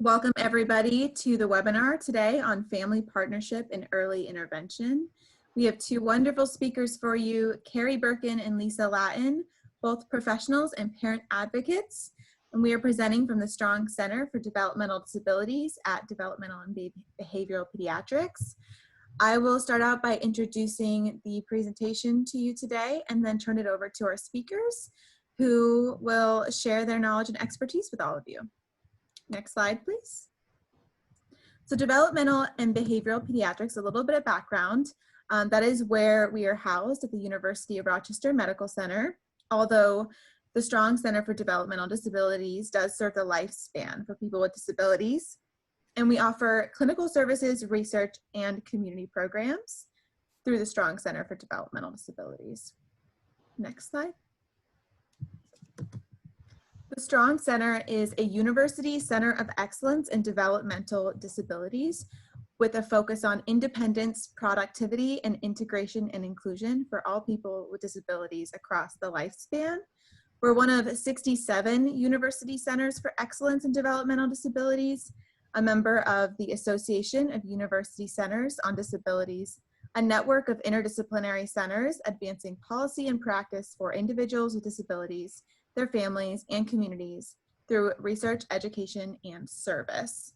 Welcome everybody to the webinar today on family partnership and early intervention. We have two wonderful speakers for you, Carrie Burkin and Latten, both professionals and parent advocates. And we are presenting from the Strong Center for Developmental Disabilities at Developmental and Behavioral Pediatrics. I will start out by introducing the presentation to you today and then turn it over to our speakers who will share their knowledge and expertise with all of you. Next slide, please. So developmental and behavioral pediatrics, a little bit of background. That is where we are housed at the University of Rochester Medical Center, although the Strong Center for Developmental Disabilities does serve the lifespan for people with disabilities. And we offer clinical services, research, and community programs through the Strong Center for Developmental Disabilities. Next slide. The Strong Center is a university center of excellence in developmental disabilities with a focus on independence, productivity, and integration and inclusion for all people with disabilities across the lifespan. We're one of 67 university centers for excellence in developmental disabilities, a member of the Association of University Centers on Disabilities, a network of interdisciplinary centers advancing policy and practice for individuals with disabilities, their families, and communities through research, education, and service.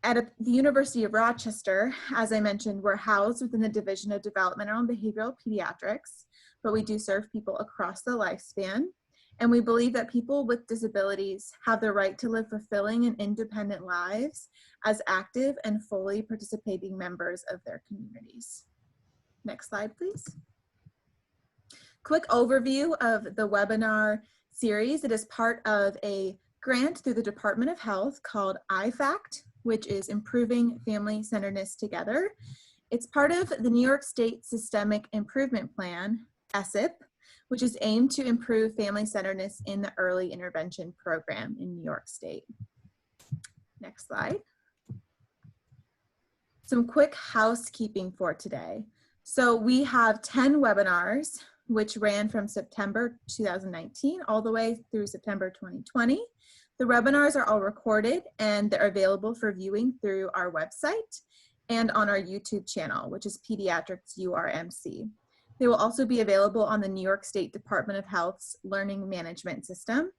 At the University of Rochester, as I mentioned, we're housed within the Division of Developmental and Behavioral Pediatrics, but we do serve people across the lifespan. And we believe that people with disabilities have the right to live fulfilling and independent lives as active and fully participating members of their communities. Next slide, please. Quick overview of the webinar series. It is part of a grant through the Department of Health called IFACT, which is Improving Family-Centeredness Together. It's part of the New York State Systemic Improvement Plan, ESIP, which is aimed to improve family-centeredness in the early intervention program in New York State. Next slide. Some quick housekeeping for today. So we have 10 webinars which ran from September 2019 all the way through September 2020. The webinars are all recorded and they're available for viewing through our website and on our YouTube channel, which is Pediatrics URMC. They will also be available on the New York State Department of Health's Learning Management System.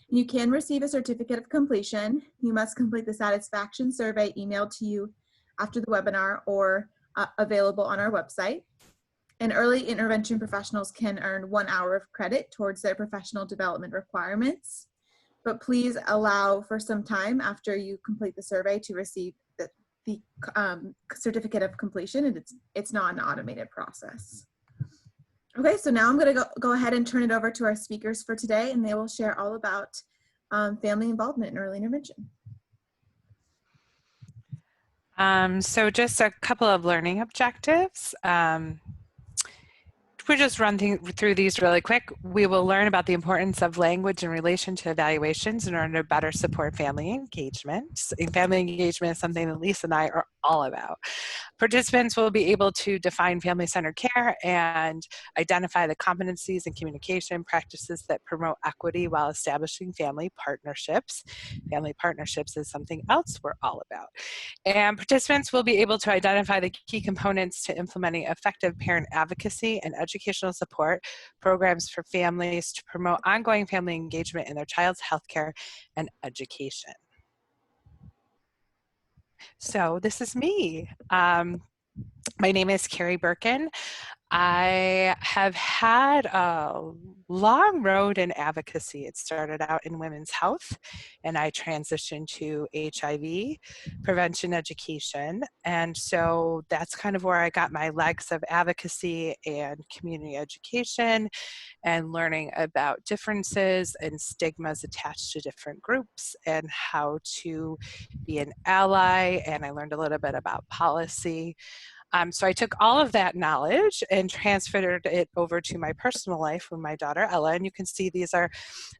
You can receive a certificate of completion. You must complete the satisfaction survey emailed to you after the webinar or available on our website. And early intervention professionals can earn 1 hour of credit towards their professional development requirements. But please allow for some time after you complete the survey to receive the certificate of completion, and it's not an automated process. Okay, so now I'm going to go ahead and turn it over to our speakers for today, and they will share all about family involvement in early intervention. So just a couple of learning objectives. We'll just run through these really quick. We will learn about the importance of language in relation to evaluations in order to better support family engagement. Family engagement is something that Lisa and I are all about. Participants will be able to define family-centered care and identify the competencies and communication practices that promote equity while establishing family partnerships. Family partnerships is something else we're all about. And participants will be able to identify the key components to implementing effective parent advocacy and educational support programs for families to promote ongoing family engagement in their child's healthcare and education. So this is me. My name is Carrie Burkin. I have had a long road in advocacy. It started out in women's health, and I transitioned to HIV prevention education. And so that's kind of where I got my legs of advocacy and community education and learning about differences and stigmas attached to different groups and how to be an ally. And I learned a little bit about policy. So I took all of that knowledge and transferred it over to my personal life with my daughter, Ella. And you can see these are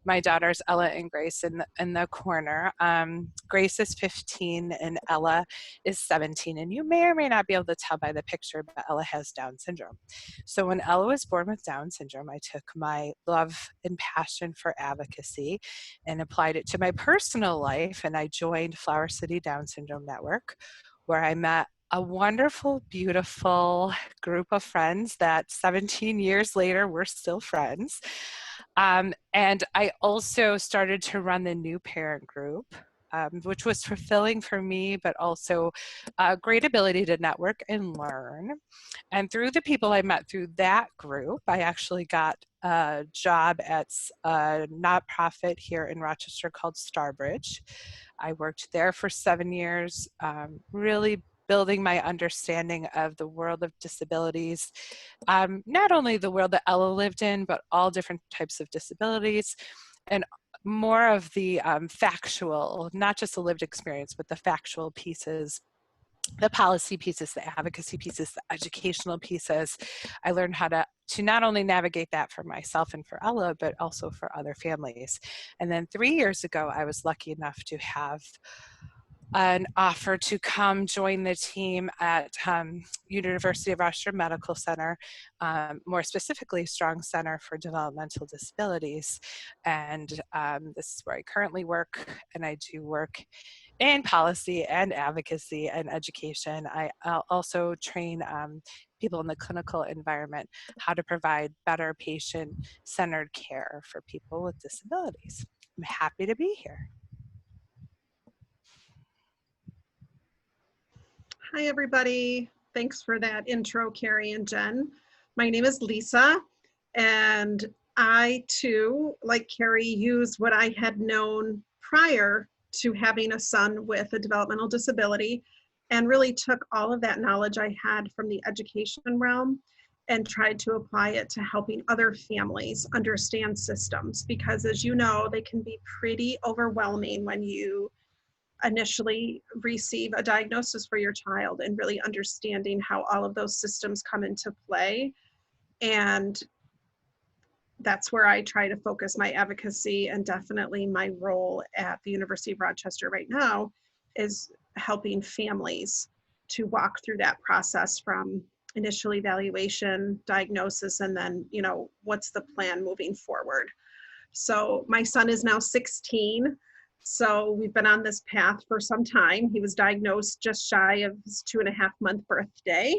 my daughters, Ella and Grace, in the corner. Grace is 15 and Ella is 17. And you may or may not be able to tell by the picture, but Ella has Down syndrome. So when Ella was born with Down syndrome, I took my love and passion for advocacy and applied it to my personal life. And I joined Flower City Down Syndrome Network, where I met a wonderful, beautiful group of friends that 17 years later, we're still friends. And I also started to run the new parent group, which was fulfilling for me, but also a great ability to network and learn. And through the people I met through that group, I actually got a job at a nonprofit here in Rochester called Starbridge. I worked there for 7 years, really building my understanding of the world of disabilities, not only the world that Ella lived in, but all different types of disabilities, and more of the factual, not just the lived experience, but the factual pieces, the policy pieces, the advocacy pieces, the educational pieces. I learned how to not only navigate that for myself and for Ella, but also for other families. And then 3 years ago, I was lucky enough to have an offer to come join the team at University of Rochester Medical Center, more specifically Strong Center for Developmental Disabilities. And this is where I currently work, and I do work in policy and advocacy and education. I'll also train people in the clinical environment how to provide better patient-centered care for people with disabilities. I'm happy to be here. Hi, everybody. Thanks for that intro, Carrie and Jen. My name is Lisa, and I too, like Carrie, use what I had known prior to having a son with a developmental disability, and really took all of that knowledge I had from the education realm and tried to apply it to helping other families understand systems, because as you know, they can be pretty overwhelming when you initially receive a diagnosis for your child, and really understanding how all of those systems come into play. And that's where I try to focus my advocacy, and definitely my role at the University of Rochester right now is helping families to walk through that process from initial evaluation, diagnosis, and then, you know, what's the plan moving forward. So my son is now 16. So we've been on this path for some time. He was diagnosed just shy of his 2.5-month birthday.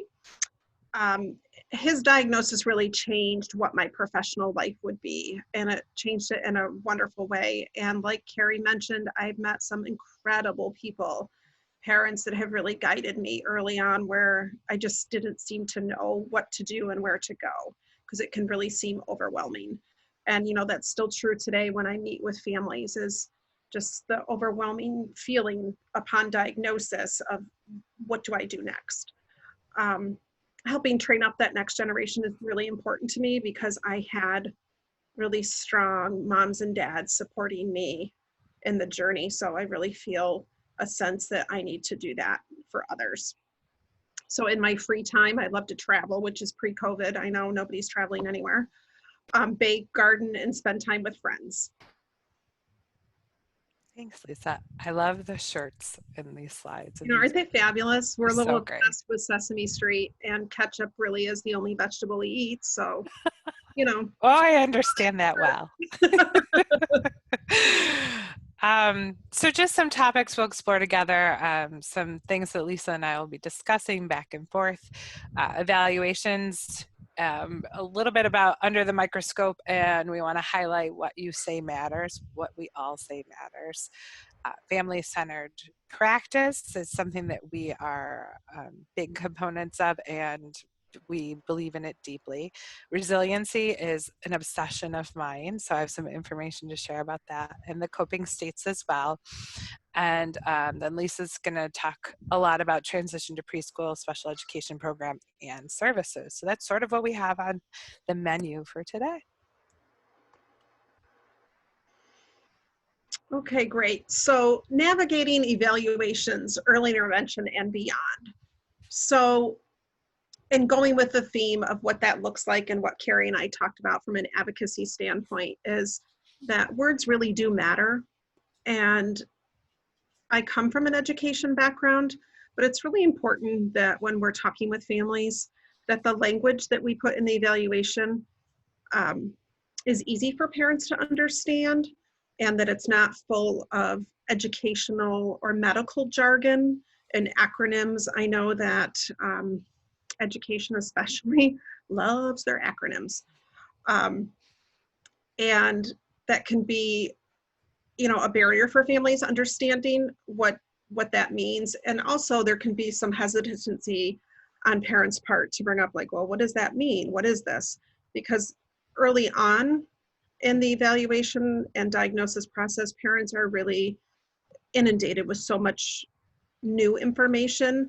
His diagnosis really changed what my professional life would be, and it changed it in a wonderful way. And like Carrie mentioned, I've met some incredible people, parents that have really guided me early on, where I just didn't seem to know what to do and where to go, because it can really seem overwhelming. And, you know, that's still true today when I meet with families, is just the overwhelming feeling upon diagnosis of what do I do next. Helping train up that next generation is really important to me, because I had really strong moms and dads supporting me in the journey. So I really feel a sense that I need to do that for others. So in my free time, I love to travel, which is pre-COVID. I know nobody's traveling anywhere. Bake, garden, and spend time with friends. Thanks, Lisa. I love the shirts in these slides. You know, aren't they fabulous? We're a little so great. obsessed with Sesame Street, and ketchup really is the only vegetable he eats. So, you know. Oh, I understand that well. So just some topics we'll explore together, some things that Lisa and I will be discussing back and forth, evaluations, a little bit about under the microscope, and we want to highlight what you say matters, what we all say matters. Family-centered practice is something that we are big components of, and we believe in it deeply. Resiliency is an obsession of mine, so I have some information to share about that, and the coping states as well. And then Lisa's going to talk a lot about transition to preschool, special education program, and services. So that's sort of what we have on the menu for today. Okay, great. So navigating evaluations, early intervention, and beyond. So and going with the theme of what that looks like and what Carrie and I talked about from an advocacy standpoint is that words really do matter. And I come from an education background, but it's really important that when we're talking with families, that the language that we put in the evaluation is easy for parents to understand, and that it's not full of educational or medical jargon and acronyms. I know that education especially loves their acronyms. And that can be, a barrier for families understanding what that means. And also there can be some hesitancy on parents' part to bring up like, well, what does that mean? What is this? Because early on in the evaluation and diagnosis process, parents are really inundated with so much new information,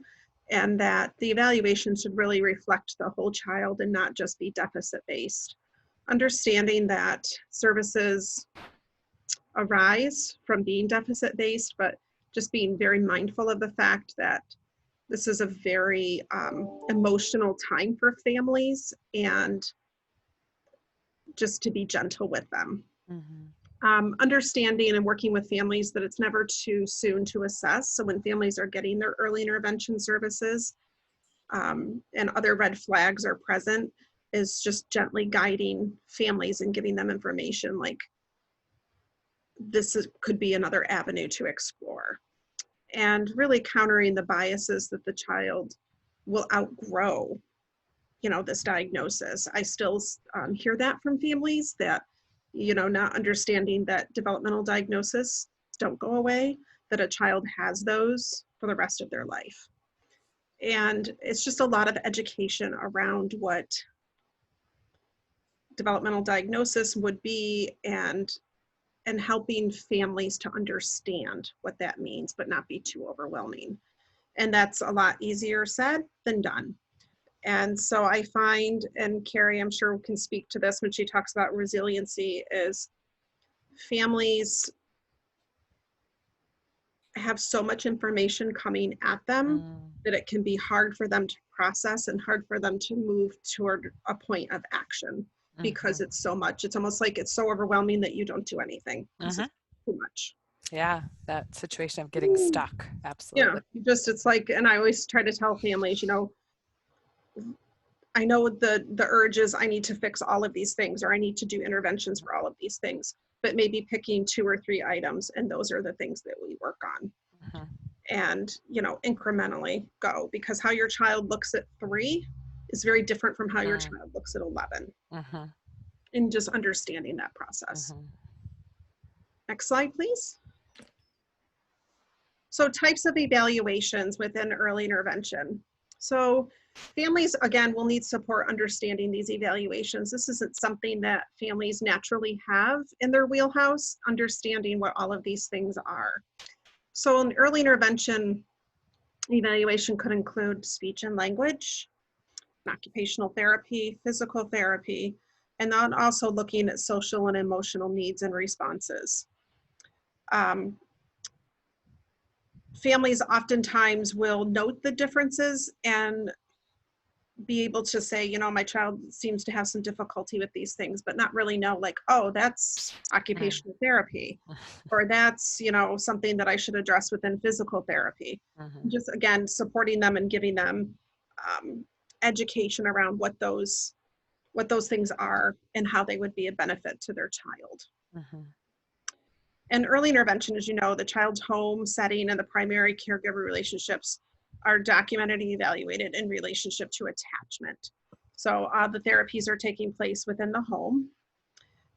and that the evaluation should really reflect the whole child and not just be deficit-based. Understanding that services arise from being deficit-based, but just being very mindful of the fact that this is a very emotional time for families, and just to be gentle with them. Understanding and working with families that it's never too soon to assess. So when families are getting their early intervention services and other red flags are present, is just gently guiding families and giving them information like could be another avenue to explore. And really countering the biases that the child will outgrow, this diagnosis. I still hear that from families that, not understanding that developmental diagnoses don't go away, that a child has those for the rest of their life. And it's just a lot of education around what developmental diagnosis would be, and helping families to understand what that means, but not be too overwhelming. And that's a lot easier said than done. And so I find, and Carrie, I'm sure can speak to this when she talks about resiliency, is families have so much information coming at them that it can be hard for them to process and hard for them to move toward a point of action, because it's so much. It's almost like it's so overwhelming that you don't do anything. It's too much. Yeah, that situation of getting stuck. Absolutely. Yeah, it's like, and I always try to tell families, I know the urge is I need to fix all of these things, or I need to do interventions for all of these things, but maybe picking 2 or 3 items, and those are the things that we work on. And, incrementally go, because how your child looks at 3 is very different from how your child looks at 11. And just understanding that process. Next slide, please. So types of evaluations within early intervention. So families, again, will need support understanding these evaluations. This isn't something that families naturally have in their wheelhouse, understanding what all of these things are. So an early intervention evaluation could include speech and language, occupational therapy, physical therapy, and then also looking at social and emotional needs and responses. Families oftentimes will note the differences and be able to say, my child seems to have some difficulty with these things, but not really know like, oh, that's occupational therapy, or that's, something that I should address within physical therapy. Just again, supporting them and giving them education around what those things are and how they would be a benefit to their child. And early intervention, as you know, the child's home setting and the primary caregiver relationships are documented and evaluated in relationship to attachment. So the therapies are taking place within the home,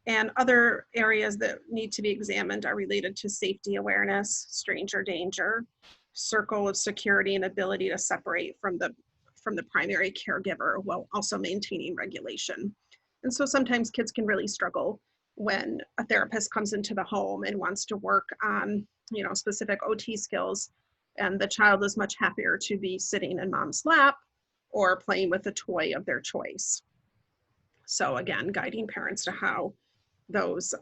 and other areas that need to be examined are related to safety awareness, stranger danger, circle of security, and ability to separate from the primary caregiver while also maintaining regulation. And so sometimes kids can really struggle when a therapist comes into the home and wants to work on, specific OT skills, and the child is much happier to be sitting in mom's lap or playing with a toy of their choice. So again, guiding parents to how those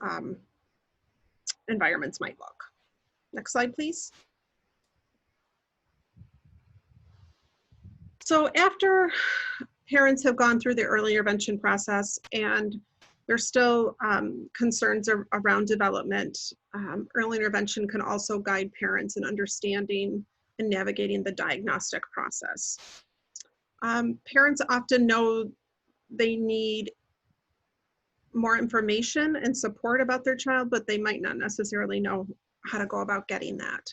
environments might look. Next slide, please. So after parents have gone through the early intervention process and there's still concerns around development. Early intervention can also guide parents in understanding and navigating the diagnostic process. Parents often know they need more information and support about their child, but they might not necessarily know how to go about getting that.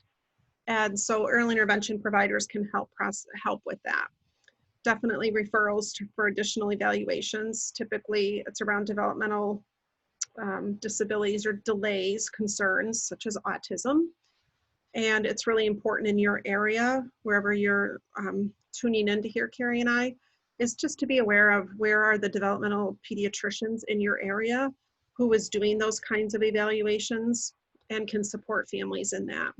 And so early intervention providers can help with that. Definitely referrals for additional evaluations. Typically, it's around developmental disabilities or delays, concerns such as autism. And it's really important in your area, wherever you're tuning in to hear Carrie and I, is just to be aware of where are the developmental pediatricians in your area who is doing those kinds of evaluations and can support families in that.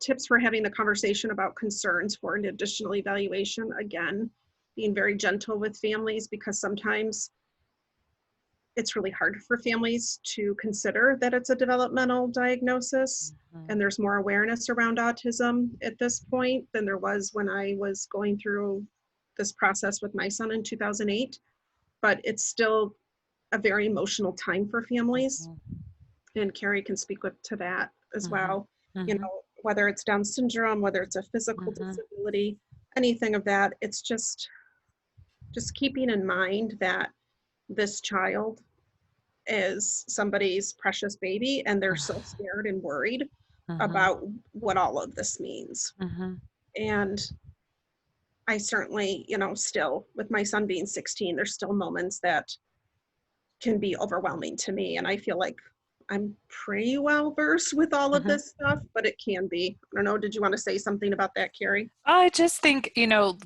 Tips for having the conversation about concerns for an additional evaluation. Again, being very gentle with families, because sometimes it's really hard for families to consider that it's a developmental diagnosis. And there's more awareness around autism at this point than there was when I was going through this process with my son in 2008. But it's still a very emotional time for families. And Carrie can speak to that as well. You know, whether it's Down syndrome, whether it's a physical disability, anything of that, it's just keeping in mind that this child is somebody's precious baby and they're so scared and worried about what all of this means. And I certainly, you know, still with my son being 16, there's still moments that can be overwhelming to me. And I feel like I'm pretty well versed with all of this stuff, but it can be. I don't know, did you want to say something about that, Carrie? I just think, you know,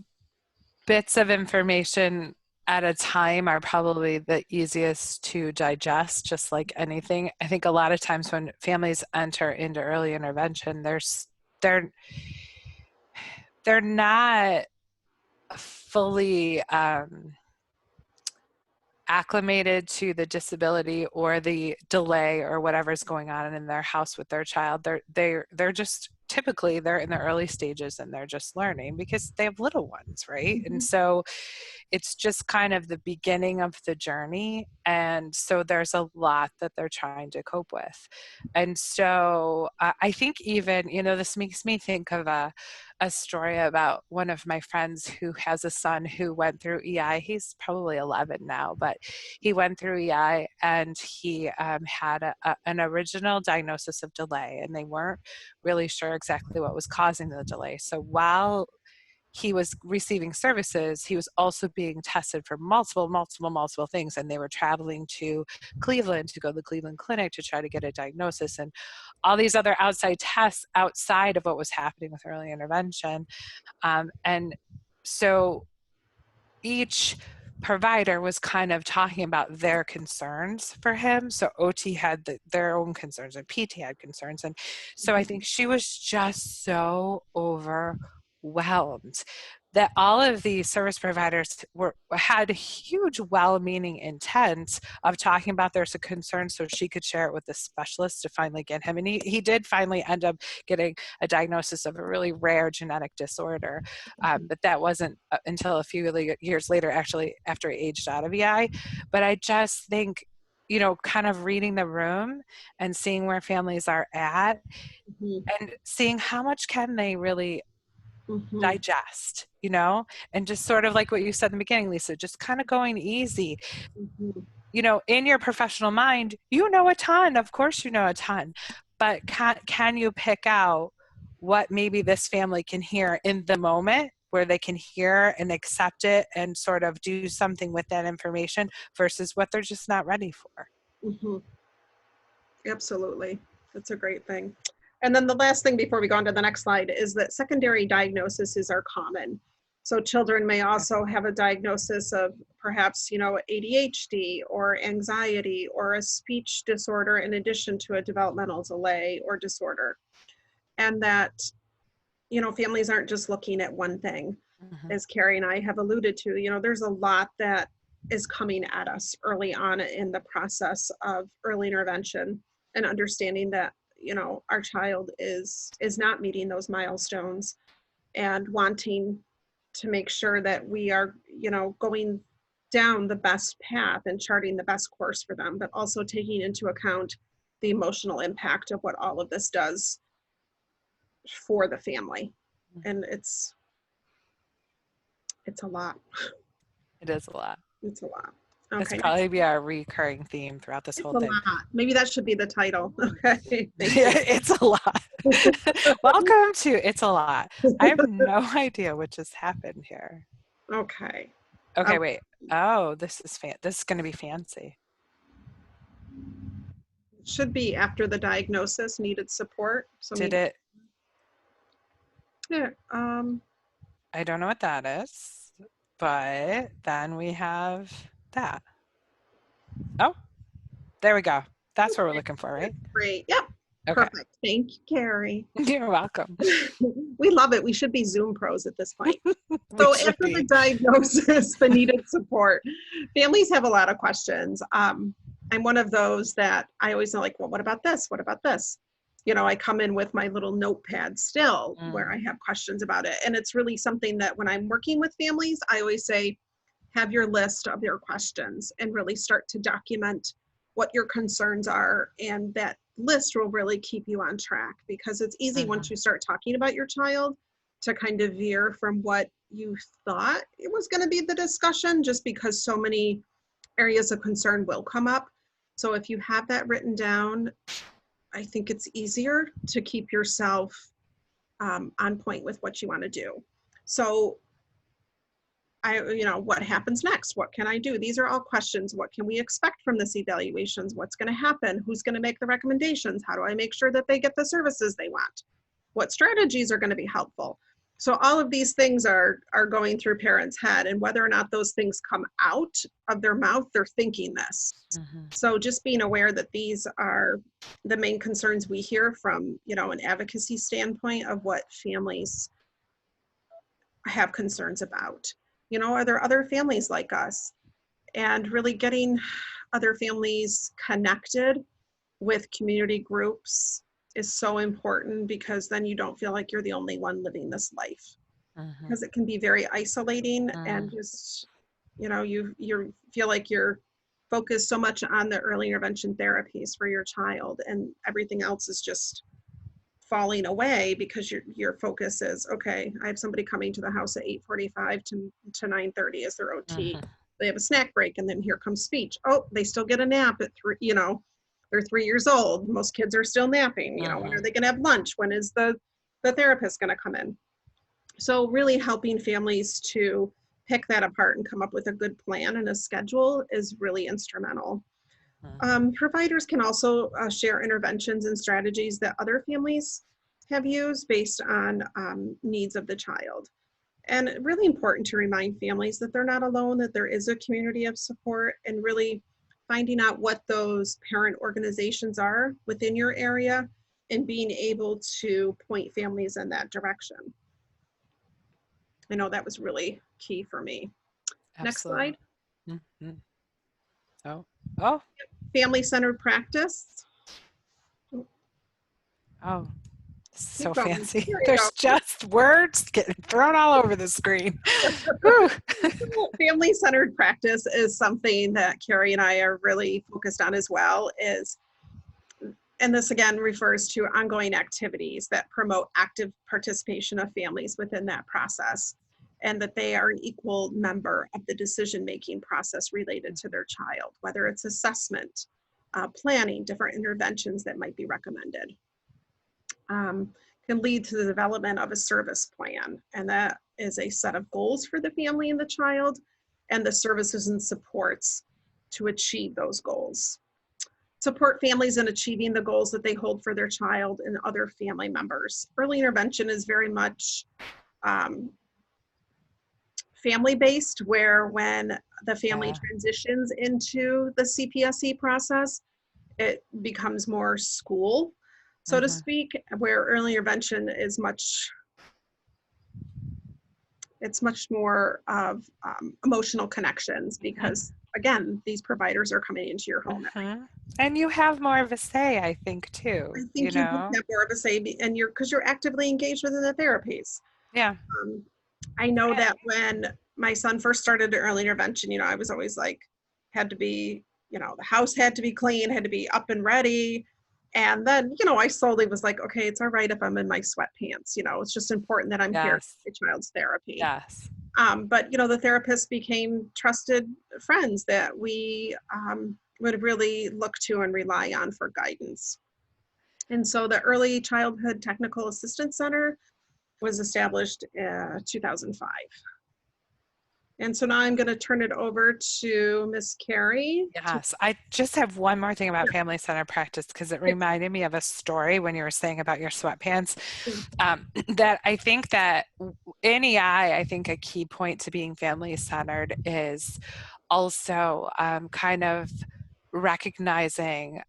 bits of information at a time are probably the easiest to digest, just like anything. I think a lot of times when families enter into early intervention, they're not fully acclimated to the disability or the delay or whatever's going on in their house with their child. They're just typically they're in the early stages and they're just learning because they have little ones, right? And so it's just kind of the beginning of the journey. And so there's a lot that they're trying to cope with. And so I think even, you know, this makes me think of a story about one of my friends who has a son who went through EI. He's probably 11 now, but he went through EI and he had an original diagnosis of delay, and they weren't really sure exactly what was causing the delay. So while he was receiving services, he was also being tested for multiple things. And they were traveling to Cleveland to go to the Cleveland Clinic to try to get a diagnosis and all these other outside tests outside of what was happening with early intervention. And so each provider was kind of talking about their concerns for him. So OT had their own concerns and PT had concerns. And so I think she was just so overwhelmed that all of these service providers had a huge well-meaning intent of talking about their concerns so she could share it with the specialist to finally get him. And he did finally end up getting a diagnosis of a really rare genetic disorder. But that wasn't until a few years later, actually, after he aged out of EI. But I just think, you know, kind of reading the room and seeing where families are at and seeing how much can they really digest, you know, and just sort of like what you said in the beginning, Lisa, just kind of going easy. You know, in your professional mind, you know a ton, of course you know a ton, but can you pick out what maybe this family can hear in the moment where they can hear and accept it and sort of do something with that information versus what they're just not ready for. Absolutely. That's a great thing. And then the last thing before we go on to the next slide is that secondary diagnoses are common. So children may also have a diagnosis of perhaps, you know, ADHD or anxiety or a speech disorder in addition to a developmental delay or disorder. And that, you know, families aren't just looking at one thing. As Carrie and I have alluded to, you know, there's a lot that is coming at us early on in the process of early intervention and understanding that, you know, our child is not meeting those milestones and wanting to make sure that we are, going down the best path and charting the best course for them, but also taking into account the emotional impact of what all of this does for the family. And it's a lot. It is a lot. It's a lot. It's Okay. probably be our recurring theme throughout this It's whole a thing. lot. Maybe that should be the title. Okay. Thank Yeah, you. it's a lot. Welcome to It's a Lot. I have no idea what just happened here. Okay. Okay, wait. Oh, this is going to be fancy. It should be after the diagnosis, needed support. So Did it? Yeah. I don't know what that is, but then we have that. Oh, there we go. That's what we're looking for, right? Great. Yep. Okay. Perfect. Thank you, Carrie. You're welcome. We love it. We should be Zoom pros at this point. We So should after be. the diagnosis, the needed support, families have a lot of questions. I'm one of those that I always know, like, well, what about this? What about this? I come in with my little notepad still where I have questions about it. And it's really something that when I'm working with families, I always say, have your list of your questions and really start to document what your concerns are. And that list will really keep you on track, because it's easy once you start talking about your child to kind of veer from what you thought it was going to be the discussion, just because so many areas of concern will come up. So if you have that written down, I think it's easier to keep yourself on point with what you want to do. So what happens next? What can I do? These are all questions. What can we expect from this evaluations? What's going to happen? Who's going to make the recommendations? How do I make sure that they get the services they want? What strategies are going to be helpful? So all of these things are going through parents' head, and whether or not those things come out of their mouth, they're thinking this. So just being aware that these are the main concerns we hear from, an advocacy standpoint of what families have concerns about. Are there other families like us? And really getting other families connected with community groups is so important, because then you don't feel like you're the only one living this life, because it can be very isolating and just, you feel like you're focused so much on the early intervention therapies for your child, and everything else is just falling away because your focus is, okay, I have somebody coming to the house at 8:45 to 9:30 as their OT. They have a snack break, and then here comes speech. Oh, they still get a nap at 3, they're 3 years old. Most kids are still napping. When are they going to have lunch? When is the therapist going to come in? So really helping families to pick that apart and come up with a good plan and a schedule is really instrumental. Providers can also share interventions and strategies that other families have used based on needs of the child. And really important to remind families that they're not alone, that there is a community of support, and really finding out what those parent organizations are within your area and being able to point families in that direction. I know that was really key for me. Absolutely. Next slide. Oh. Family-centered practice. Oh, so fancy. There you There's go. just words getting thrown all over the screen. Family-centered practice is something that Carrie and I are really focused on as well. And this again refers to ongoing activities that promote active participation of families within that process, and that they are an equal member of the decision-making process related to their child, whether it's assessment, planning, different interventions that might be recommended. Can lead to the development of a service plan, and that is a set of goals for the family and the child, and the services and supports to achieve those goals. Support families in achieving the goals that they hold for their child and other family members. Early intervention is very much family-based, where when the family transitions into the CPSE process, it becomes more school, so to speak, where early intervention is much more of emotional connections, because again, these providers are coming into your home. And you have more of a say, I think, too. I think you have more of a say, and because you're actively engaged within the therapies. Yeah. Um, I know that when my son first started early intervention, I was always like, had to be, the house had to be clean, had to be up and ready. And then, I slowly was like, okay, it's all right if I'm in my sweatpants, it's just important that I'm here Yes. for my child's therapy. Yes. But, the therapists became trusted friends that we would really look to and rely on for guidance. And so the Early Childhood Technical Assistance Center was established in 2005. And so now I'm going to turn it over to Miss Carrie. Yes, I just have one more thing about family center practice because it reminded me of a story when you were saying about your sweatpants. That I think that in EI, I think a key point to being family centered is also kind of recognizing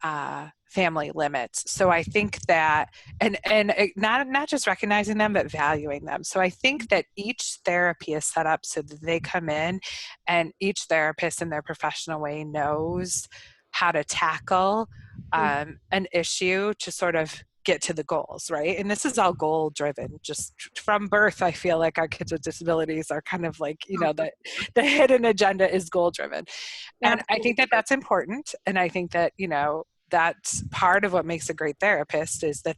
family limits. So I think that, and not just recognizing them, but valuing them. So I think that each therapy is set up so that they come in and each therapist in their professional way knows how to tackle an issue to sort of get to the goals, right? And this is all goal driven. Just from birth, I feel like our kids with disabilities are kind of like, the hidden agenda is goal driven. And I think that that's important. And I think that, that's part of what makes a great therapist is that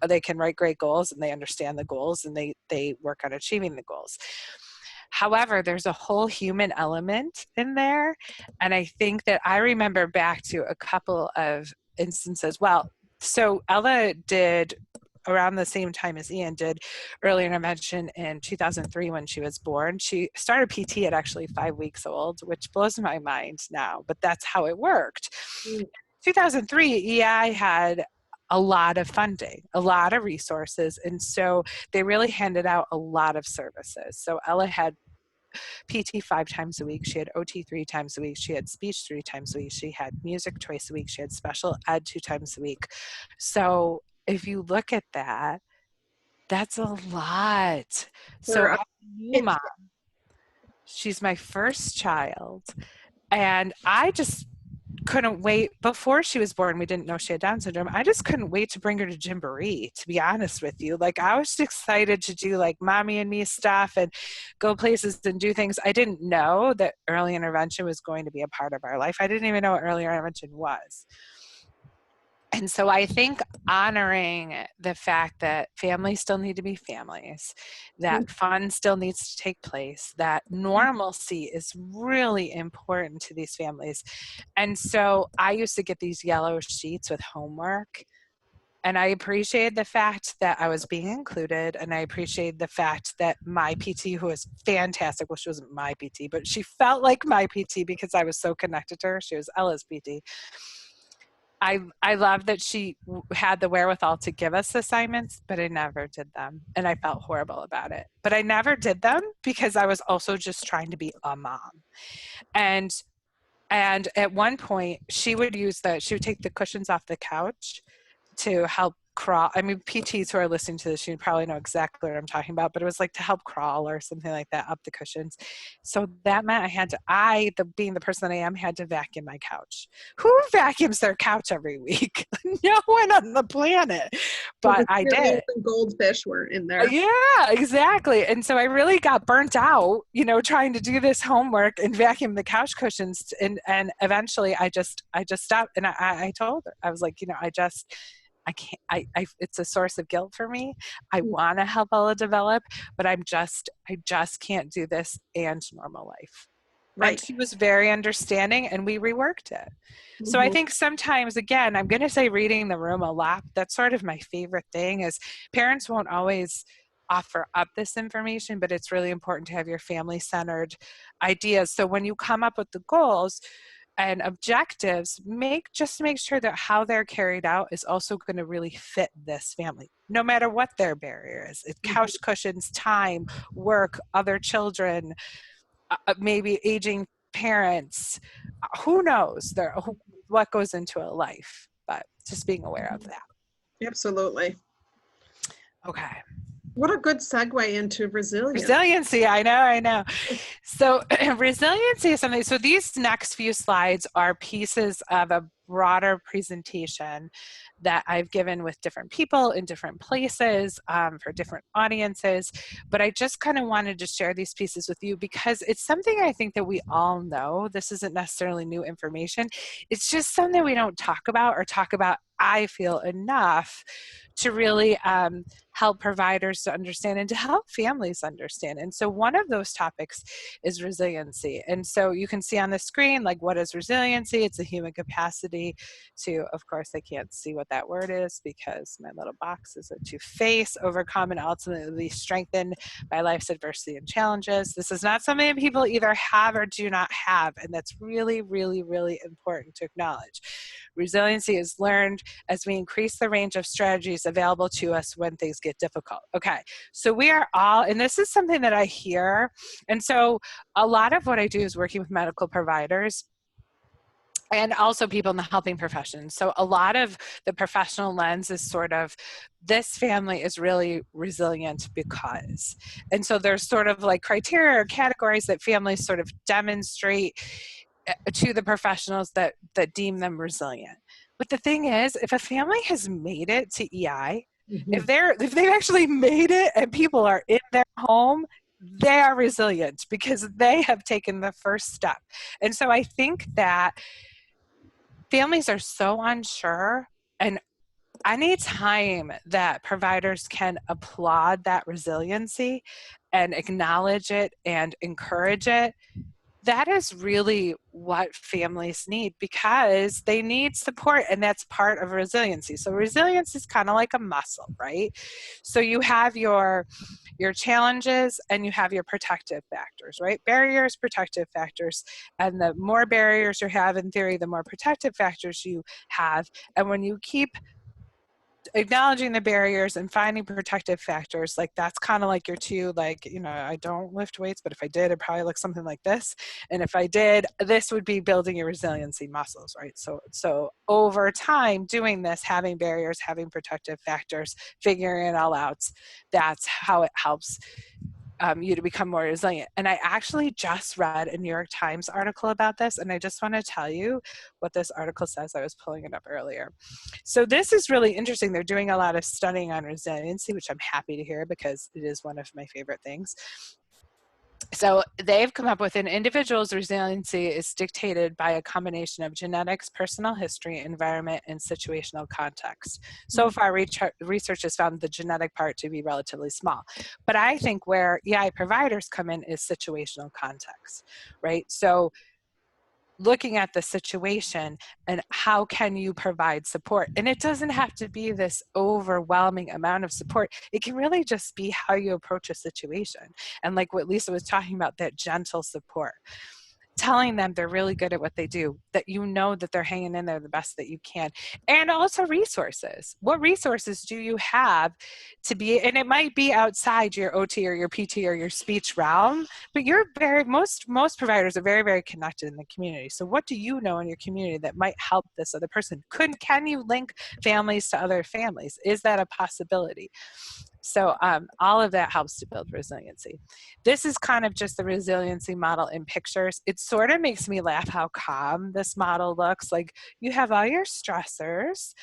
they can write great goals and they understand the goals and they work on achieving the goals. However, there's a whole human element in there. And I think that I remember back to a couple of instances. Well, so Ella did around the same time as Ian did early intervention in 2003 when she was born. She started PT at actually 5 weeks old, which blows my mind now, but that's how it worked. 2003, EI had a lot of funding, a lot of resources, and so they really handed out a lot of services. So Ella had PT 5 times a week, she had OT 3 times a week, she had speech 3 times a week, she had music twice a week, she had special ed 2 times a week. So if you look at that, that's a lot. So I'm a new mom. She's my first child. And I just couldn't wait. Before she was born, we didn't know she had Down syndrome. I just couldn't wait to bring her to Jamboree, to be honest with you. Like, I was excited to do like mommy and me stuff and go places and do things. I didn't know that early intervention was going to be a part of our life. I didn't even know what early intervention was. And so I think honoring the fact that families still need to be families, that fun still needs to take place, that normalcy is really important to these families. And so I used to get these yellow sheets with homework. And I appreciated the fact that I was being included. And I appreciated the fact that my PT, who was fantastic, well, she wasn't my PT, but she felt like my PT because I was so connected to her. She was Ella's PT. I love that she had the wherewithal to give us assignments, but I never did them. And I felt horrible about it. But I never did them because I was also just trying to be a mom. And at one point, she would take the cushions off the couch to help crawl. I mean, PTs who are listening to this, you probably know exactly what I'm talking about, but it was like to help crawl or something like that up the cushions. So that meant being the person that I am, had to vacuum my couch. Who vacuums their couch every week? No one on the planet, but I did. Goldfish were in there. Yeah, exactly. And so I really got burnt out, trying to do this homework and vacuum the couch cushions. And eventually I just stopped. And I told her, I was like, I can't, it's a source of guilt for me. I want to help Ella develop, but I just can't do this and normal life. Right. And she was very understanding and we reworked it. So I think sometimes, again, I'm going to say reading the room a lot. That's sort of my favorite thing is parents won't always offer up this information, but it's really important to have your family-centered ideas. So when you come up with the goals and objectives, make sure that how they're carried out is also going to really fit this family, no matter what their barrier is. It's couch cushions, time, work, other children, maybe aging parents, who knows what goes into a life, but just being aware of that. Absolutely. Okay. What a good segue into resilience. Resiliency, I know. So resiliency is something, so these next few slides are pieces of a broader presentation that I've given with different people in different places for different audiences. But I just kind of wanted to share these pieces with you because it's something I think that we all know. This isn't necessarily new information. It's just something we don't talk about or talk about, I feel, enough to really help providers to understand and to help families understand. And so one of those topics is resiliency. And so you can see on the screen, like, what is resiliency? It's a human capacity to, of course, I can't see what that word is because my little box is to face, overcome, and ultimately strengthen by life's adversity and challenges. This is not something that people either have or do not have. And that's really, really, really important to acknowledge. Resiliency is learned as we increase the range of strategies available to us when things get difficult. Okay, so we are all, and this is something that I hear, and so a lot of what I do is working with medical providers and also people in the helping profession. So a lot of the professional lens is sort of, this family is really resilient because. And so there's sort of like criteria or categories that families sort of demonstrate to the professionals that deem them resilient. But the thing is, if a family has made it to EI, if they've actually made it and people are in their home, they are resilient because they have taken the first step. And so I think that families are so unsure, and any time that providers can applaud that resiliency and acknowledge it and encourage it, that is really what families need, because they need support, and that's part of resiliency. So resilience is kind of like a muscle, right? So you have your challenges and you have your protective factors, right? Barriers, protective factors. And the more barriers you have, in theory, the more protective factors you have. And when you keep acknowledging the barriers and finding protective factors, like, that's kind of like your two, like, you know, I don't lift weights, but if I did, it probably looks something like this. And if I did, this would be building your resiliency muscles, right? So over time, doing this, having barriers, having protective factors, figuring it all out, that's how it helps you to become more resilient. And I actually just read a New York Times article about this, and I just want to tell you what this article says. I was pulling it up earlier. So this is really interesting. They're doing a lot of studying on resiliency, which I'm happy to hear because it is one of my favorite things. So they've come up with an individual's resiliency is dictated by a combination of genetics, personal history, environment, and situational context. So far, research has found the genetic part to be relatively small. But I think where EI providers come in is situational context, right? So looking at the situation and how can you provide support. And it doesn't have to be this overwhelming amount of support. It can really just be how you approach a situation. And like what Lisa was talking about, that gentle support. Telling them they're really good at what they do, that you know that they're hanging in there the best that you can. And also resources. What resources do you have to be, and it might be outside your OT or your PT or your speech realm, but you're most providers are very, very connected in the community. So what do you know in your community that might help this other person? Can you link families to other families? Is that a possibility? So all of that helps to build resiliency. This is kind of just the resiliency model in pictures. It sort of makes me laugh how calm this model looks. Like, you have all your stressors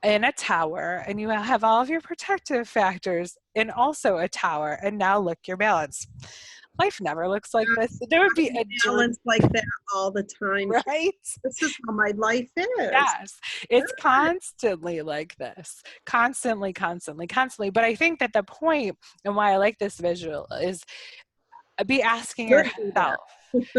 in a tower, and you have all of your protective factors in also a tower, and now look, your balance. Life never looks like this. There would be a balance like that all the time. Right? This is how my life is. Yes, it's constantly like this. Constantly. But I think that the point and why I like this visual is be asking yourself,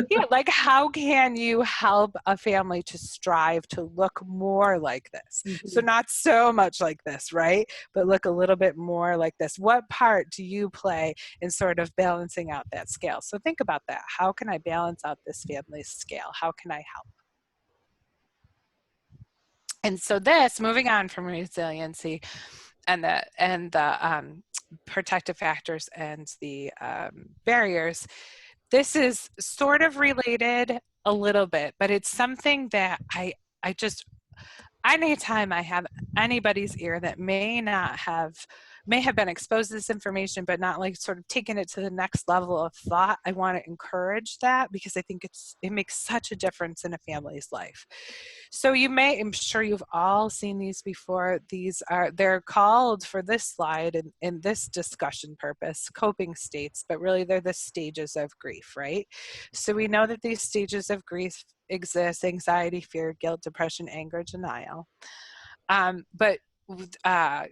yeah, like, how can you help a family to strive to look more like this? So not so much like this, right? But look a little bit more like this. What part do you play in sort of balancing out that scale? So think about that. How can I balance out this family's scale? How can I help? And so this, moving on from resiliency and the protective factors and the barriers, this is sort of related a little bit, but it's something that I just, anytime I have anybody's ear that may not have may have been exposed to this information, but not like sort of taken it to the next level of thought, I want to encourage that because I think it makes such a difference in a family's life. So I'm sure you've all seen these before. They're called for this slide and in this discussion purpose, coping states, but really they're the stages of grief, right? So we know that these stages of grief exist: anxiety, fear, guilt, depression, anger, denial. But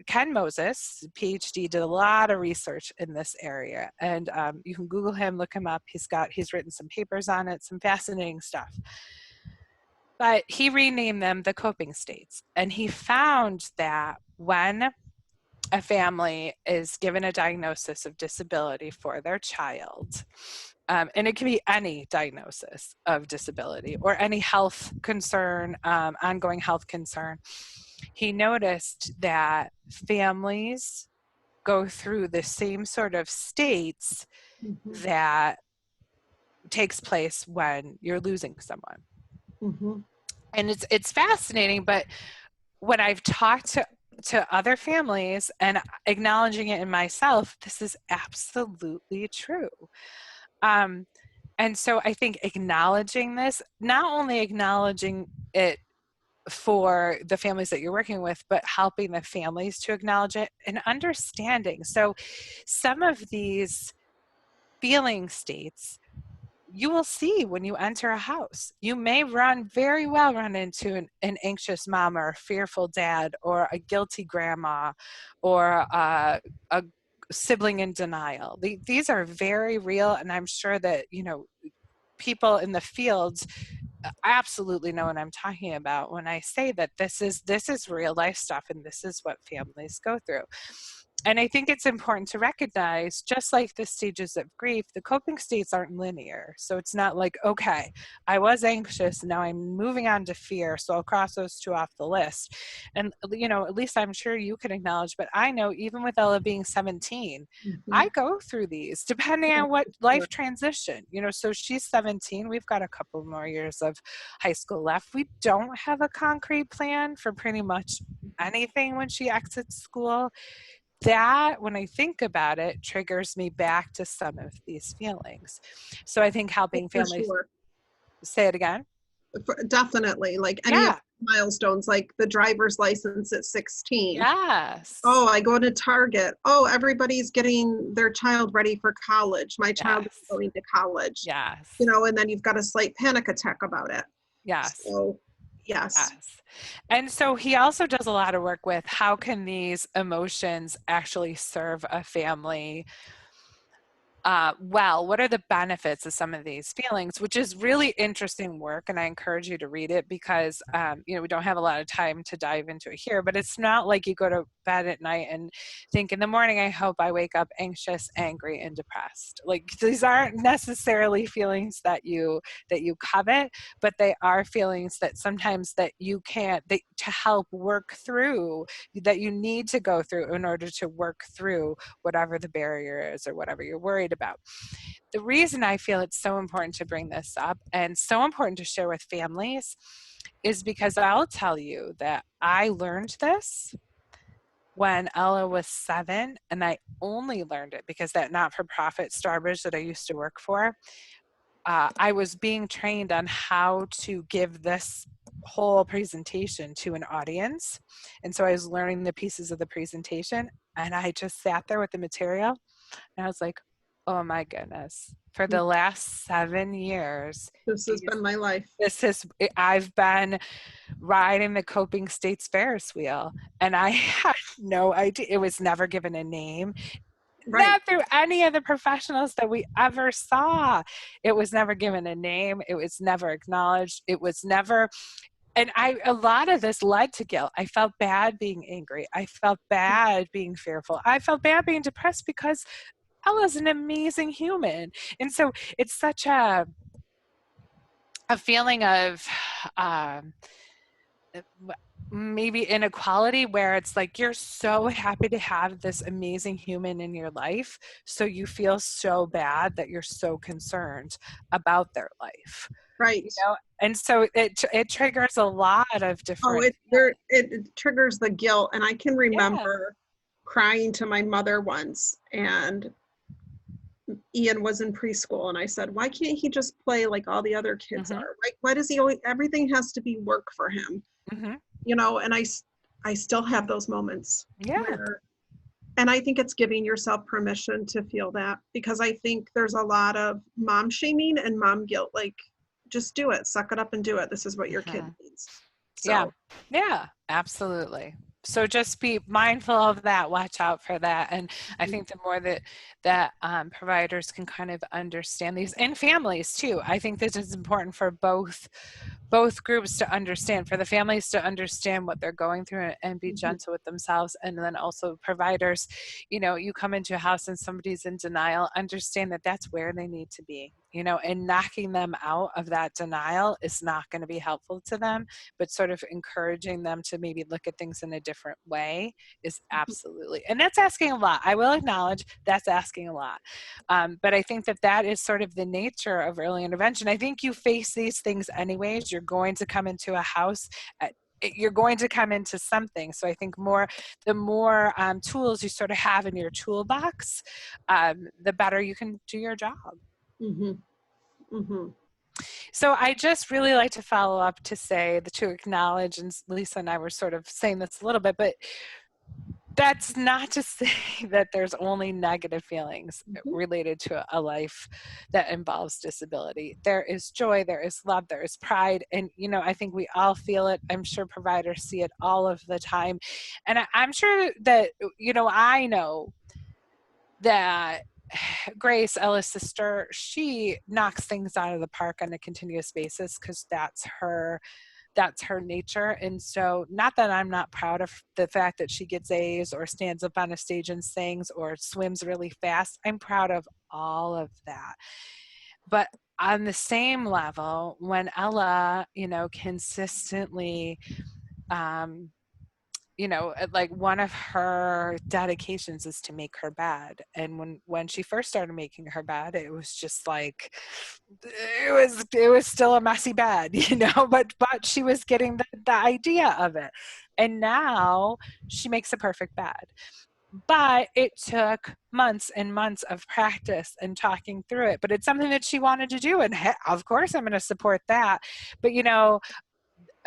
Ken Moses, PhD, did a lot of research in this area, and you can Google him, look him up. He's written some papers on it, some fascinating stuff. But he renamed them the coping states, and he found that when a family is given a diagnosis of disability for their child, and it can be any diagnosis of disability or any health concern, ongoing health concern, he noticed that families go through the same sort of states that takes place when you're losing someone. And it's fascinating, but when I've talked to other families and acknowledging it in myself, this is absolutely true. And so I think acknowledging this, not only acknowledging it for the families that you're working with, but helping the families to acknowledge it and understanding. So some of these feeling states you will see when you enter a house. You may very well run into an anxious mom or a fearful dad or a guilty grandma or a sibling in denial. These are very real, and I'm sure that, people in the fields absolutely know what I'm talking about when I say that this is real life stuff and this is what families go through. And I think it's important to recognize, just like the stages of grief, the coping states aren't linear. So it's not like, okay, I was anxious, now I'm moving on to fear, so I'll cross those two off the list. And, at least I'm sure you can acknowledge, but I know even with Ella being 17, I go through these depending on what life transition, so she's 17, we've got a couple more years of high school left. We don't have a concrete plan for pretty much anything when she exits school. That, when I think about it, triggers me back to some of these feelings. So I think helping families, say it again. Definitely, like any of the milestones, like the driver's license at 16. Yes. Oh, I go to Target. Oh, everybody's getting their child ready for college. My child is going to college. Yes. And then you've got a slight panic attack about it. Yes. So, yes. And so he also does a lot of work with how can these emotions actually serve a family well. What are the benefits of some of these feelings, which is really interesting work, and I encourage you to read it because we don't have a lot of time to dive into it here, but it's not like you go to bed at night and think in the morning, I hope I wake up anxious, angry, and depressed. Like, these aren't necessarily feelings that you covet, but they are feelings that sometimes that you can't, to help work through, that you need to go through in order to work through whatever the barrier is or whatever you're worried about. The reason I feel it's so important to bring this up and so important to share with families is because I'll tell you that I learned this when Ella was 7, and I only learned it because that not-for-profit Starbridge that I used to work for, I was being trained on how to give this whole presentation to an audience. And so I was learning the pieces of the presentation, and I just sat there with the material, and I was like, oh my goodness, for the last 7 years, this has been my life. I've been riding the coping states Ferris wheel, and I had no idea. It was never given a name. Right. Not through any of the professionals that we ever saw. It was never given a name. It was never acknowledged. It was never, and a lot of this led to guilt. I felt bad being angry. I felt bad being fearful. I felt bad being depressed because Ella's an amazing human. And so it's such a feeling of maybe inequality, where it's like you're so happy to have this amazing human in your life, so you feel so bad that you're so concerned about their life. Right. And so it triggers a lot of different. It triggers the guilt. And I can remember crying to my mother once, and Ian was in preschool, and I said, why can't he just play like all the other kids are? Like, why does he always, everything has to be work for him? You know, and I still have those moments where, and I think it's giving yourself permission to feel that, because I think there's a lot of mom shaming and mom guilt, like, just do it, suck it up and do it. This is what your kid needs. So. Yeah, absolutely. So just be mindful of that, watch out for that. And I think the more that providers can kind of understand these, and families too, I think this is important for both groups to understand, for the families to understand what they're going through and be gentle with themselves. And then also providers, you know, you come into a house and somebody's in denial, understand that that's where they need to be, you know, and knocking them out of that denial is not going to be helpful to them, but sort of encouraging them to maybe look at things in a different way is absolutely, and that's asking a lot. I will acknowledge that's asking a lot. But I think that is sort of the nature of early intervention. I think you face these things anyways. You're going to come into a house, you're going to come into something. So I think the more tools you sort of have in your toolbox, the better you can do your job. So I just really like to follow up to acknowledge, and Lisa and I were sort of saying this a little bit, but that's not to say that there's only negative feelings related to a life that involves disability. There is joy, there is love, there is pride. And, you know, I think we all feel it. I'm sure providers see it all of the time. And I'm sure that, you know, I know that Grace, Ella's sister, she knocks things out of the park on a continuous basis because that's her nature. And so, not that I'm not proud of the fact that she gets A's or stands up on a stage and sings or swims really fast. I'm proud of all of that. But on the same level, when Ella, you know, consistently, you know, like one of her dedications is to make her bed. And when she first started making her bed, it was just like, it was still a messy bed, you know, but she was getting the idea of it. And now she makes a perfect bed. But it took months and months of practice and talking through it. But it's something that she wanted to do. And of course, I'm going to support that. But, you know,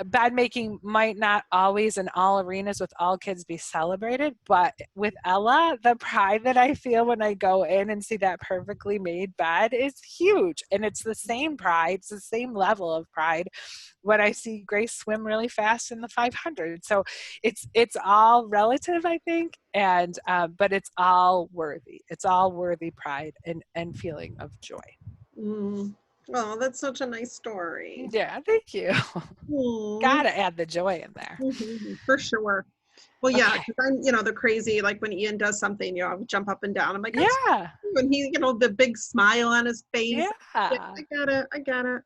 bed making might not always in all arenas with all kids be celebrated, but with Ella, the pride that I feel when I go in and see that perfectly made bed is huge. And it's the same pride, it's the same level of pride when I see Grace swim really fast in the 500. So it's all relative, I think, and but it's all worthy. It's all worthy pride and feeling of joy. Oh, that's such a nice story. Yeah, thank you. Gotta add the joy in there. For sure. Well, yeah, because I'm, you know, the crazy, like when Ian does something, you know, I would jump up and down. I'm like, yeah. And he, you know, the big smile on his face. Yeah. I got it.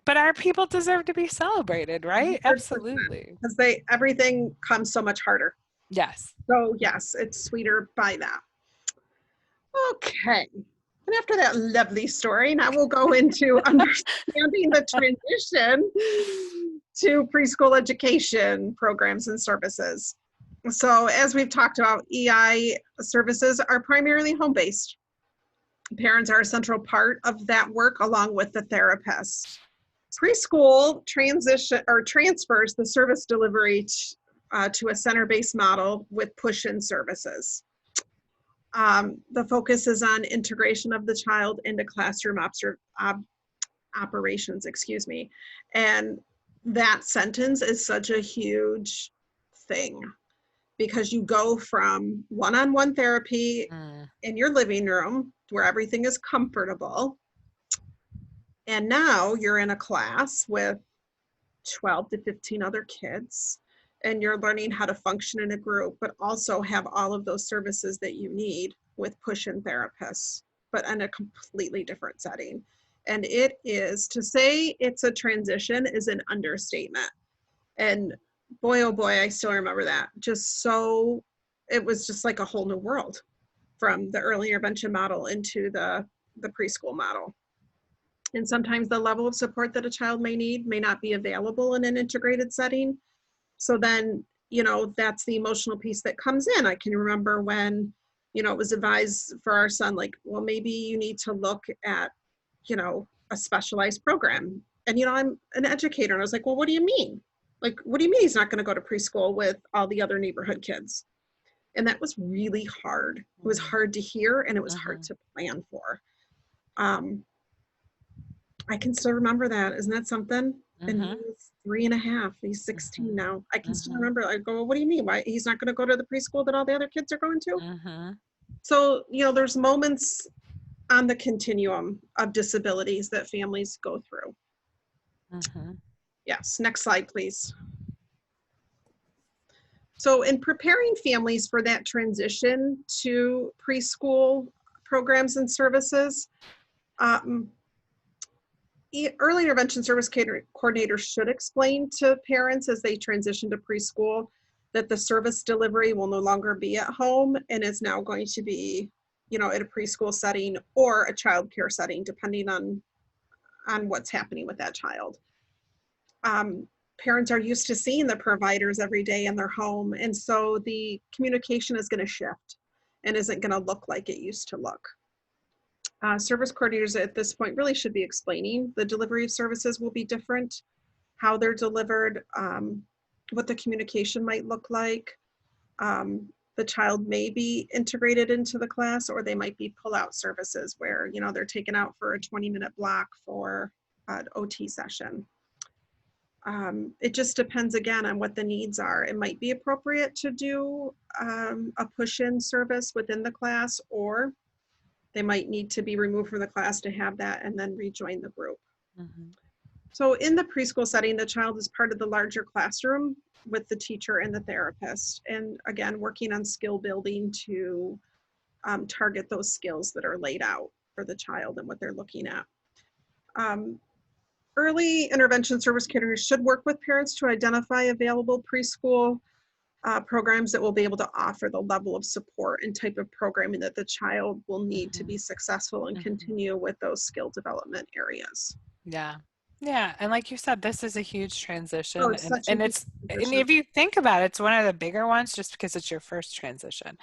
But our people deserve to be celebrated, right? 100%. Absolutely. Because everything comes so much harder. Yes. So yes, it's sweeter by that. Okay. And after that lovely story, now we'll go into understanding the transition to preschool education programs and services. So as we've talked about, EI services are primarily home-based. Parents are a central part of that work along with the therapists. Preschool transfers the service delivery to a center-based model with push-in services. The focus is on integration of the child into classroom operations, and that sentence is such a huge thing because you go from one-on-one therapy in your living room where everything is comfortable, and now you're in a class with 12 to 15 other kids, and you're learning how to function in a group, but also have all of those services that you need with push-in therapists, but in a completely different setting. And it is, to say it's a transition is an understatement. And boy, oh boy, I still remember that. It was just like a whole new world from the early intervention model into the preschool model. And sometimes the level of support that a child may need may not be available in an integrated setting. So then that's the emotional piece that comes in. I can remember when, it was advised for our son, like, well, maybe you need to look at, a specialized program. And, I'm an educator. And I was like, well, what do you mean? Like, what do you mean he's not going to go to preschool with all the other neighborhood kids? And that was really hard. It was hard to hear, and it was hard to plan for. I can still remember that. Isn't that something? And he was 3.5. He's 16 now. I can still remember. I go, well, what do you mean? Why he's not going to go to the preschool that all the other kids are going to? So, there's moments on the continuum of disabilities that families go through. Yes, next slide, please. So in preparing families for that transition to preschool programs and services, early intervention service coordinators should explain to parents as they transition to preschool that the service delivery will no longer be at home and is now going to be, at a preschool setting or a child care setting, depending on what's happening with that child. Parents are used to seeing the providers every day in their home, and so the communication is going to shift and isn't going to look like it used to look. Service coordinators at this point really should be explaining the delivery of services will be different, how they're delivered, what the communication might look like. The child may be integrated into the class, or they might be pull-out services where, they're taken out for a 20-minute block for an OT session. It just depends again on what the needs are. It might be appropriate to do a push-in service within the class, or they might need to be removed from the class to have that and then rejoin the group. So in the preschool setting, the child is part of the larger classroom with the teacher and the therapist. And again, working on skill building to target those skills that are laid out for the child and what they're looking at. Early intervention service coordinators should work with parents to identify available preschool programs that will be able to offer the level of support and type of programming that the child will need to be successful and continue with those skill development areas. Yeah, and like you said, this is a huge transition, Oh, it's such a and huge it's transition. and if you think about it, it's one of the bigger ones just because it's your first transition.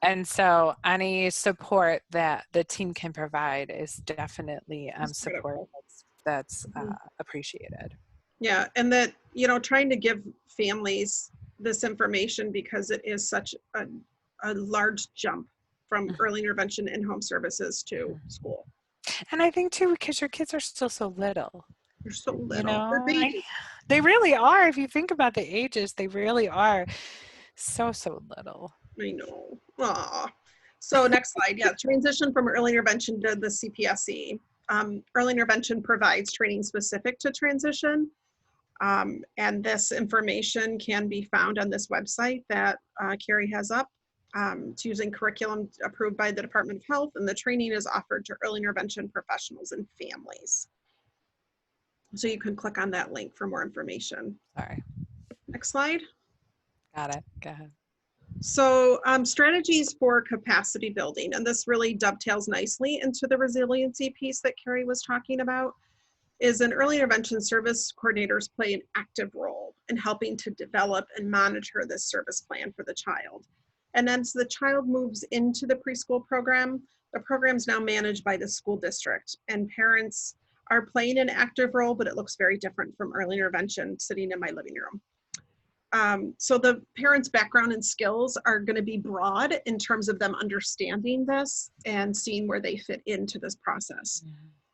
And so any support that the team can provide is definitely support that's appreciated. Yeah, and that, trying to give families this information because it is such a large jump from early intervention in-home services to school. And I think too, because your kids are still so little. They're so little. They're babies. They really are. If you think about the ages, they really are so little. I know. Aww. So next slide. Yeah, transition from early intervention to the CPSE. Early intervention provides training specific to transition. And this information can be found on this website that Carrie has up. It's using curriculum approved by the Department of Health, and the training is offered to early intervention professionals and families. So you can click on that link for more information. All right. Next slide. Got it. Go ahead. So strategies for capacity building, and this really dovetails nicely into the resiliency piece that Carrie was talking about, is an early intervention service coordinators play an active role in helping to develop and monitor this service plan for the child. And then as the child moves into the preschool program, the program is now managed by the school district, and parents are playing an active role, but it looks very different from early intervention sitting in my living room. So the parents' background and skills are going to be broad in terms of them understanding this and seeing where they fit into this process.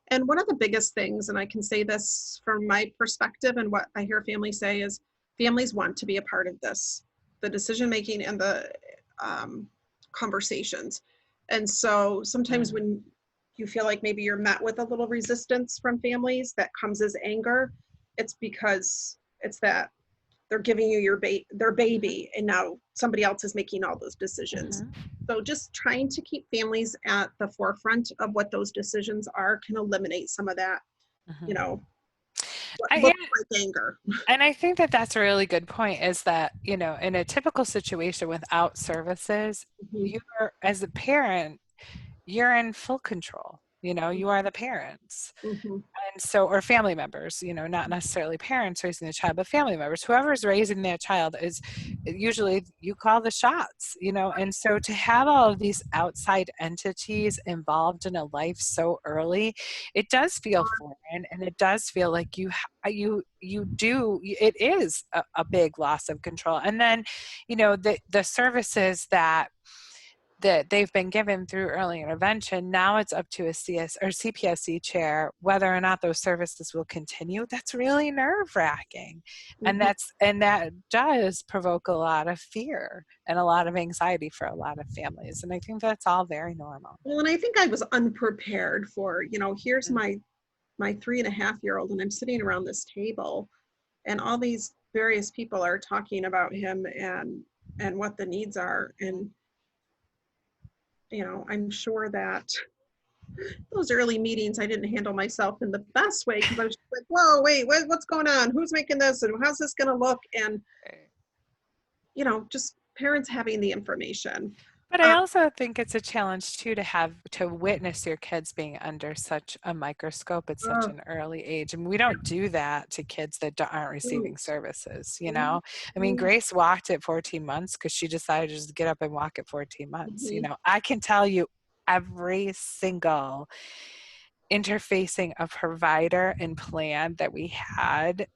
And one of the biggest things, and I can say this from my perspective and what I hear families say, is families want to be a part of this, the decision-making and the conversations. And so sometimes when you feel like maybe you're met with a little resistance from families that comes as anger, it's because it's that they're giving you their baby, and now somebody else is making all those decisions. So just trying to keep families at the forefront of what those decisions are can eliminate some of that, what looks like anger. And I think that that's a really good point, is that, in a typical situation without services, you're, as a parent, you're in full control. You know, you are the parents. Mhm. And so, or family members, you know, not necessarily parents raising the child, but family members, whoever is raising that child is usually you call the shots, you know. And so to have all of these outside entities involved in a life so early, it does feel foreign, and it does feel like it is a big loss of control. And then, you know, the services that they've been given through early intervention, now it's up to a CS or CPSC chair whether or not those services will continue. That's really nerve-wracking. Mhm. And that does provoke a lot of fear and a lot of anxiety for a lot of families. And I think that's all very normal. Well, and I think I was unprepared for, here's my 3.5-year-old, and I'm sitting around this table, and all these various people are talking about him and what the needs are. And I'm sure that those early meetings, I didn't handle myself in the best way, because I was just like, whoa, wait, what's going on? Who's making this? And how's this going to look? And, just parents having the information. But I also think it's a challenge too to witness your kids being under such a microscope at such an early age. And we don't do that to kids that aren't receiving services, you know? I mean, Grace walked at 14 months because she decided to just get up and walk at 14 months. You know, I can tell you every single interfacing of provider and plan that we had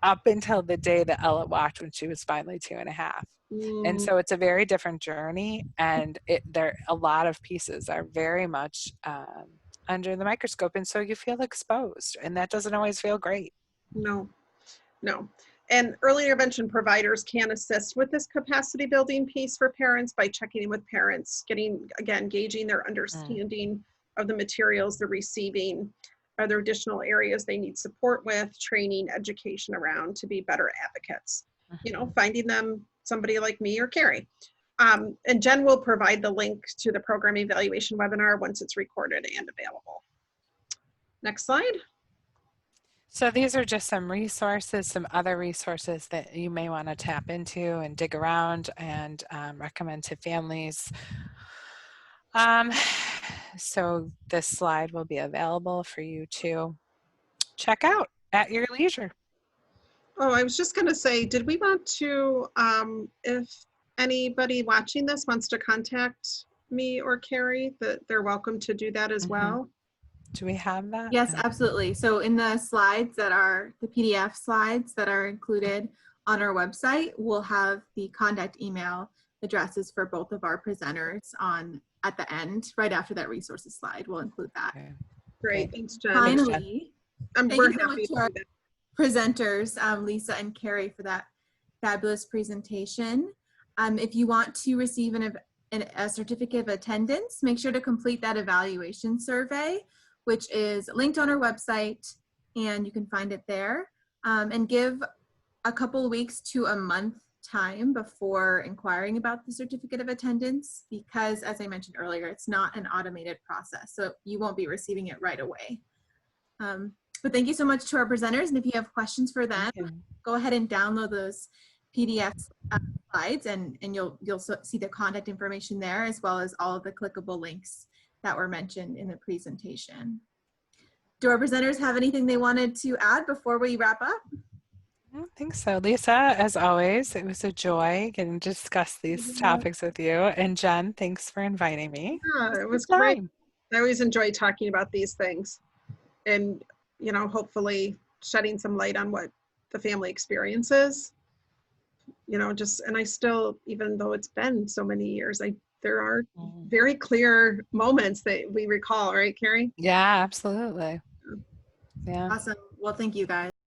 up until the day that Ella walked when she was finally 2.5. And so it's a very different journey, and a lot of pieces are very much under the microscope, and so you feel exposed, and that doesn't always feel great. No. And early intervention providers can assist with this capacity building piece for parents by checking in with parents, gauging their understanding of the materials they're receiving. Are there additional areas they need support with, training, education around to be better advocates? Finding them somebody like me or Carrie. And Jen will provide the link to the program evaluation webinar once it's recorded and available. Next slide. So these are just some resources, some other resources that you may want to tap into and dig around and recommend to families. So this slide will be available for you to check out at your leisure. Oh, I was just going to say, did we want to, if anybody watching this wants to contact me or Carrie, that they're welcome to do that as well? Do we have that? Yes, absolutely. So in the slides that are the PDF slides that are included on our website, we'll have the contact email addresses for both of our presenters at the end, right after that resources slide. We'll include that. Okay. Great, thanks, Jen. Finally, We're happy to our do that. presenters, Lisa and Carrie, for that fabulous presentation. If you want to receive a certificate of attendance, make sure to complete that evaluation survey, which is linked on our website, and you can find it there. And give a couple weeks to a month time before inquiring about the certificate of attendance, because as I mentioned earlier, it's not an automated process, so you won't be receiving it right away. But thank you so much to our presenters, and if you have questions for them, go ahead and download those PDF slides, and you'll see the contact information there, as well as all of the clickable links that were mentioned in the presentation. Do our presenters have anything they wanted to add before we wrap up? I don't think so. Lisa, as always, it was a joy getting to discuss these topics with you. And Jen, thanks for inviting me. Yeah, it was great. I always enjoy talking about these things, and hopefully shedding some light on what the family experiences. And I still, even though it's been so many years, there are very clear moments that we recall, right, Carrie? Yeah, absolutely. Yeah. Awesome. Well, thank you guys.